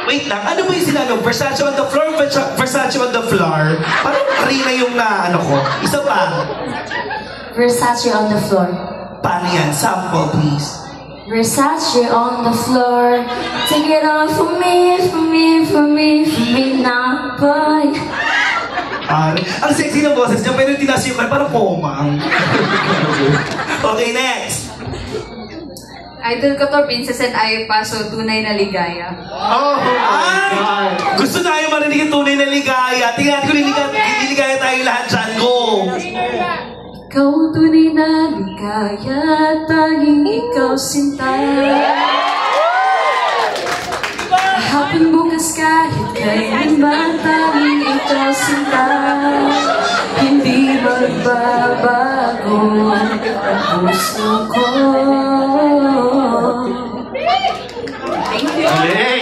Wait lang, ano ba yung sinanong? Versace on the floor, Versace on the floor? Parang Karina yung na ano ko. Isa pa. Versace on the floor. Paano yan? Sample, please. Versace on the floor. Take it off for me, for me, for me, for me now, boy. Ang sexy ng boses niya, pero tinaas yung parang pomang. Okay, next. Idol ko to, Princess and I, paso tunay na ligaya. Oh, ay! Gusto na yung marinig yung tunay na ligaya. Tingnan ko, liligaya tayo lahat dyan. Go! Ikaw tunay na ligaya, tanging ikaw sinta. Hapon bukas kahit kailan, tanging ikaw sinta. Hindi magbabago ang puso ko.